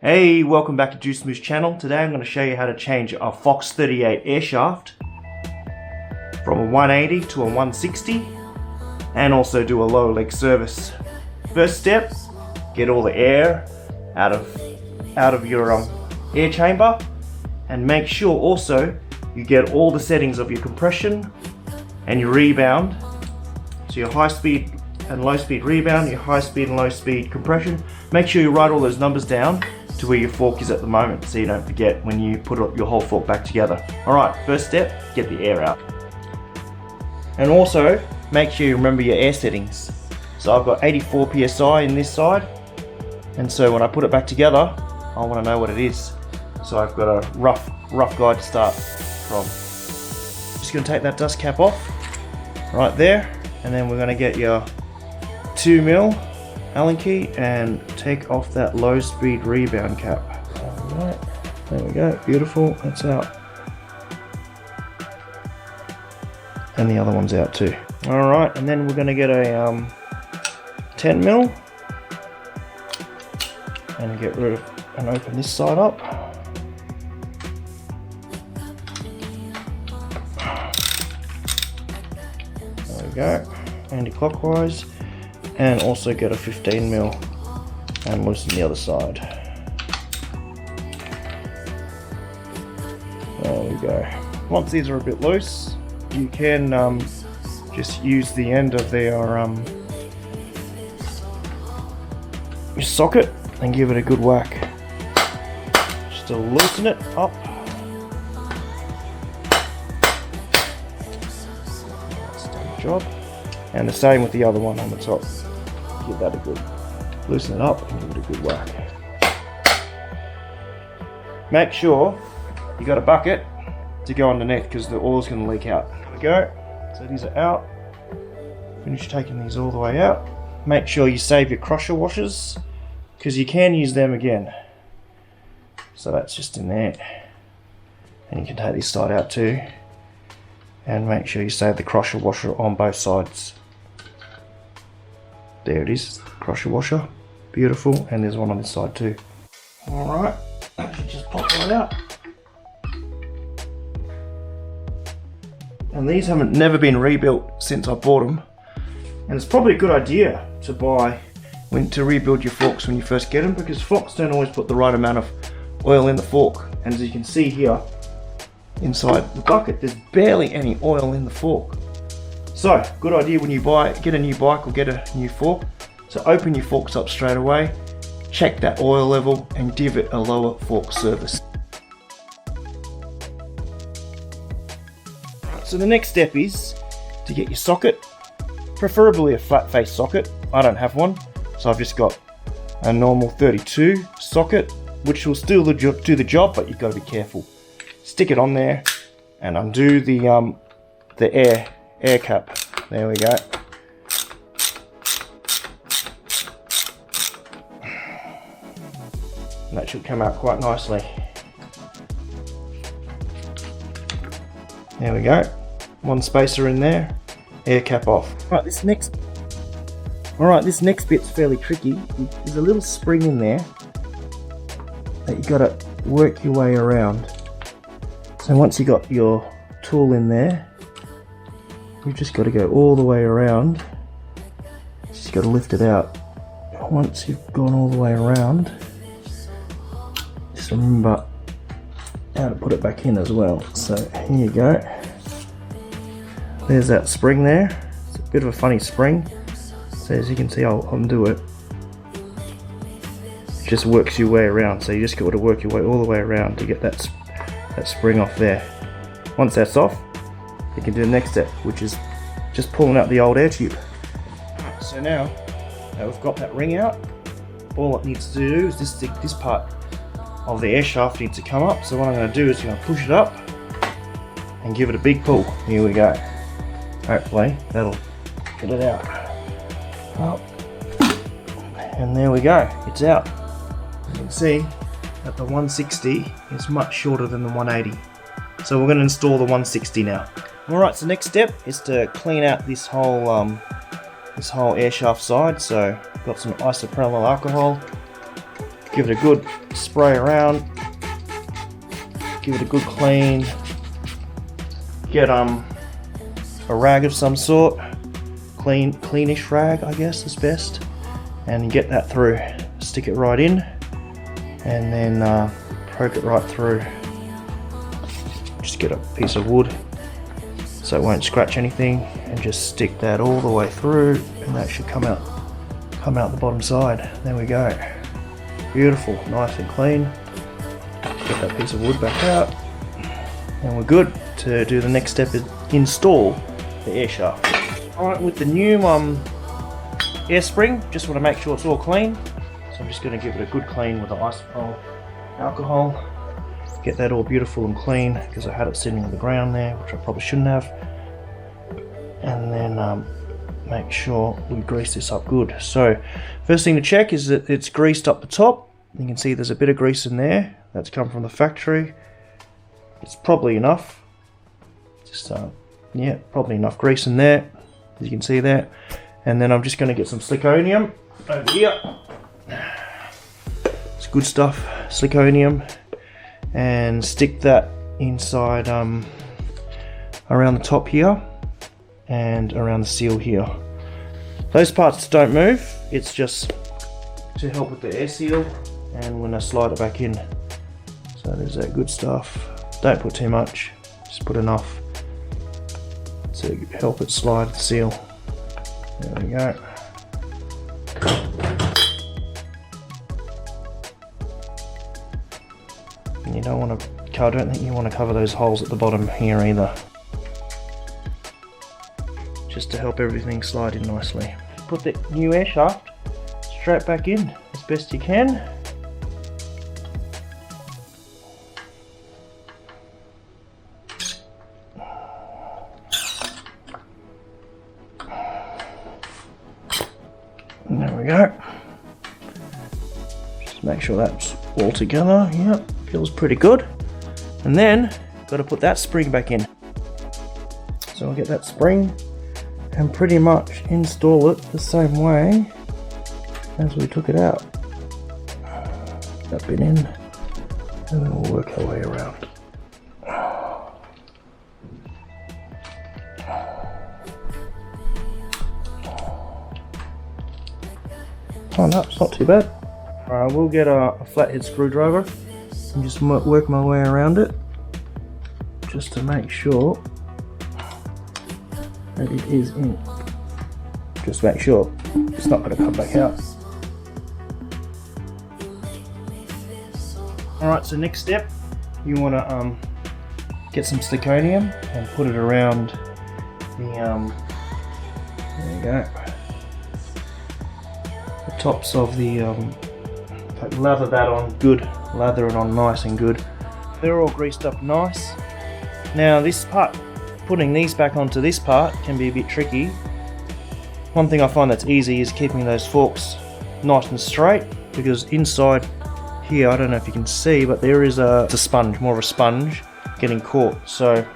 Hey, welcome back to Juice Moose channel. Today I'm going to show you how to change a Fox 38 air shaft from a 180 to a 160 and also do a lower leg service. First step, get all the air out of your air chamber, and make sure also you get all the settings of your compression and your rebound. So your high speed and low speed rebound, your high speed and low speed compression. Make sure you write all those numbers down to where your fork is at the moment so you don't forget when you put your whole fork back together. Alright, first step, get the air out. And also, make sure you remember your air settings. So I've got 84 psi in this side, and so when I put it back together, I want to know what it is. So I've got a rough guide to start from. Just going to take that dust cap off, right there, and then we're going to get your 2mm Allen key and take off that low speed rebound cap. Alright, there we go, beautiful, that's out. And the other one's out too. Alright, and then we're going to get a 10mm and get rid of and open this side up. There we go, anti-clockwise. And also get a 15mm and loosen the other side. There we go. Once these are a bit loose, you can just use the end of their your socket and give it a good whack. Just to loosen it up. That's done the job. And the same with the other one on the top. Give that a good, loosen it up and give it a good whack. Make sure you got a bucket to go underneath because the oil's going to leak out. There we go. So these are out. Finish taking these all the way out. Make sure you save your crusher washers because you can use them again. So that's just in there. And you can take this side out too. And make sure you save the crusher washer on both sides. There it is, crusher washer, beautiful, and there's one on this side too. Alright, just pop that out. And these haven't never been rebuilt since I bought them. And it's probably a good idea to rebuild your forks when you first get them, because forks don't always put the right amount of oil in the fork. And as you can see here, inside the bucket, there's barely any oil in the fork. So, good idea when you get a new bike or get a new fork. So open your forks up straight away, check that oil level and give it a lower fork service. So the next step is to get your socket, preferably a flat face socket. I don't have one, so I've just got a normal 32 socket, which will still do the job, but you've got to be careful. Stick it on there and undo the air cap. There we go. And that should come out quite nicely. There we go. One spacer in there. Air cap off. Alright, this next bit's fairly tricky. There's a little spring in there that you gotta work your way around. So once you got your tool in there, you've just got to go all the way around. Just got to lift it out. Once you've gone all the way around, just remember how to put it back in as well. So here you go. There's that spring there. It's a bit of a funny spring. So as you can see, I'll undo it. It just works your way around. So you just got to work your way all the way around to get that spring off there. Once that's off, you can do the next step, which is just pulling out the old air tube. So now that we've got that ring out, all it needs to do is this part of the air shaft needs to come up. So what I'm going to do is going to push it up and give it a big pull. Here we go. Hopefully that'll get it out. Up. And there we go, it's out. You can see that the 160 is much shorter than the 180. So we're going to install the 160 now. Alright, so next step is to clean out this whole air shaft side. So got some isopropyl alcohol, Give it a good spray around. Give it a good clean. Get a rag of some sort. Cleanish rag, I guess is best. And get that through. Stick it right in. And then poke it right through. Just get a piece of wood so it won't scratch anything, and just stick that all the way through, and that should come out the bottom side. There we go. Beautiful, nice and clean. Get that piece of wood back out, and we're good to do the next step, is install the air shaft. Alright, with the new air spring, just want to make sure it's all clean. So I'm just going to give it a good clean with the isopropyl alcohol. Get that all beautiful and clean, because I had it sitting on the ground there, which I probably shouldn't have. And then make sure we grease this up good. So first thing to check is that it's greased up the top. You can see there's a bit of grease in there. That's come from the factory. It's probably enough. Just yeah, probably enough grease in there, as you can see there. And then I'm just going to get some Slickoleum over here. It's good stuff, Slickoleum. And stick that inside around the top here and around the seal here. Those parts don't move, it's just to help with the air seal and when I slide it back in. So there's that good stuff. Don't put too much, just put enough to help it slide the seal. There we go. You don't want to, I don't think you want to cover those holes at the bottom here either. Just to help everything slide in nicely. Put the new air shaft straight back in as best you can. And there we go. Just make sure that's all together. Yep. Feels pretty good. And then got to put that spring back in. So I'll get that spring and pretty much install it the same way as we took it out. That bit in, and then we'll work our way around. Oh no, it's not too bad. Alright, we'll get a flathead screwdriver and just work my way around it, just to make sure that it is in. Just make sure it's not going to come back out. Alright, so next step, you want to get some Slickoleum and put it around the there you go, the tops of the lather that on good, lather it on nice and good. They're all greased up nice. Now this part, putting these back onto this part can be a bit tricky. One thing I find that's easy is keeping those forks nice and straight, because inside here, I don't know if you can see, but there is a sponge, more of a sponge getting caught. So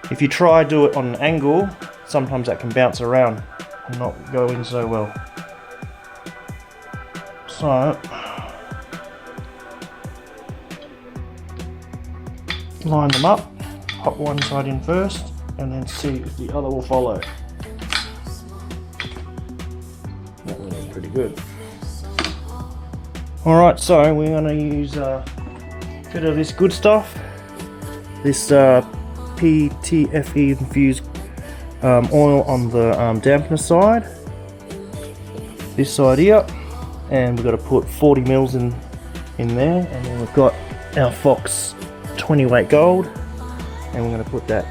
if you try do it on an angle, sometimes that can bounce around and not go in so well. So line them up, pop one side in first, and then see if the other will follow. That went in pretty good. Alright, so we're going to use a bit of this good stuff, this PTFE infused oil on the dampener side, this side here, and we've got to put 40 mils in there, and then we've got our Fox 20 weight gold, and we're going to put that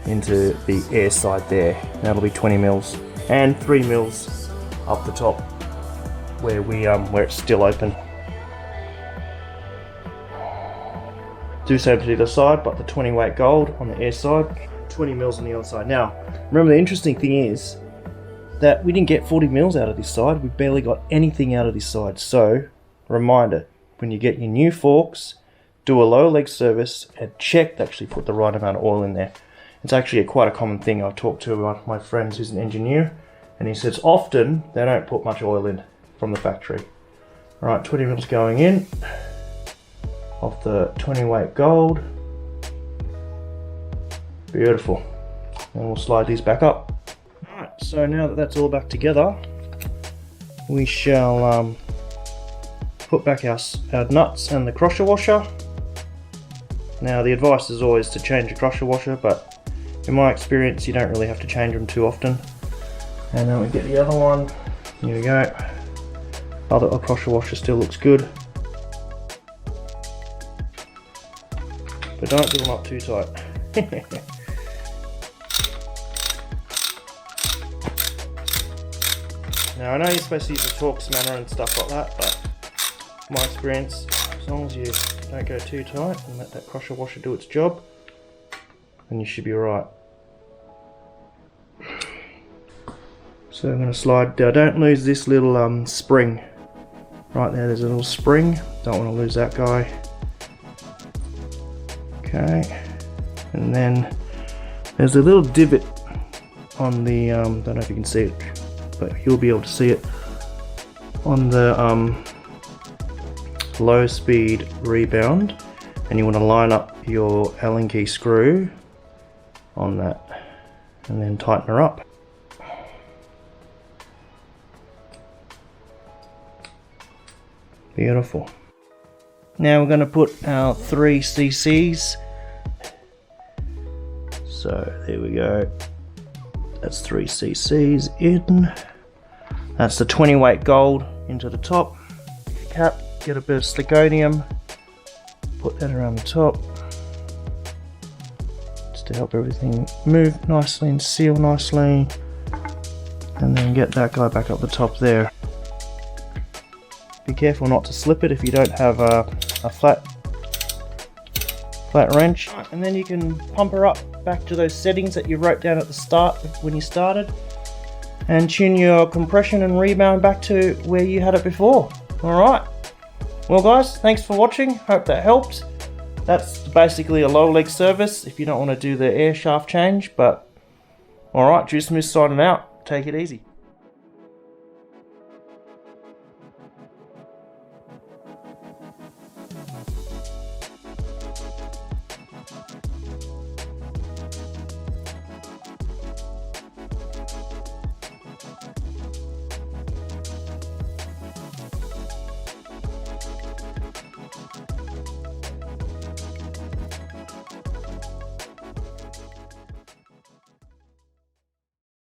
into the air side there. That'll be 20 mils, and 3 mils up the top where it's still open. Do same to the other side, but the 20 weight gold on the air side, 20 mils on the other side. Now, remember, the interesting thing is that we didn't get 40 mils out of this side. We barely got anything out of this side. So, reminder, when you get your new forks, do a low leg service and check to actually put the right amount of oil in there. It's actually quite a common thing. I've talked to one of my friends who's an engineer, and he says often they don't put much oil in from the factory. Right, 20 mils going in of the 20 weight gold. Beautiful. And we'll slide these back up. Alright, so now that that's all back together, we shall put back our nuts and the crusher washer. Now the advice is always to change the crusher washer, but in my experience you don't really have to change them too often. And then we get the other one. Here we go. Other crusher washer still looks good. But don't do them up too tight. Now I know you're supposed to use a torque spanner and stuff like that, but my experience, as long as you don't go too tight and let that crusher washer do its job, then you should be alright. So I'm going to slide down. Don't lose this little spring. Right there's a little spring. Don't want to lose that guy. Okay. And then there's a little divot on the, don't know if you can see it, but you'll be able to see it on the low speed rebound, and you want to line up your Allen key screw on that and then tighten her up. Beautiful. Now we're going to put our 3 cc's. So there we go. That's 3 cc's in. That's the 20 weight gold into the top. Cap, get a bit of Slickoleum, put that around the top, just to help everything move nicely and seal nicely. And then get that guy back up the top there. Be careful not to slip it if you don't have a flat wrench. And then you can pump her up back to those settings that you wrote down at the start when you started, and tune your compression and rebound back to where you had it before. Alright, well guys, thanks for watching, hope that helped. That's basically a low leg service if you don't want to do the air shaft change, but alright, Juice Smooth signing out, take it easy.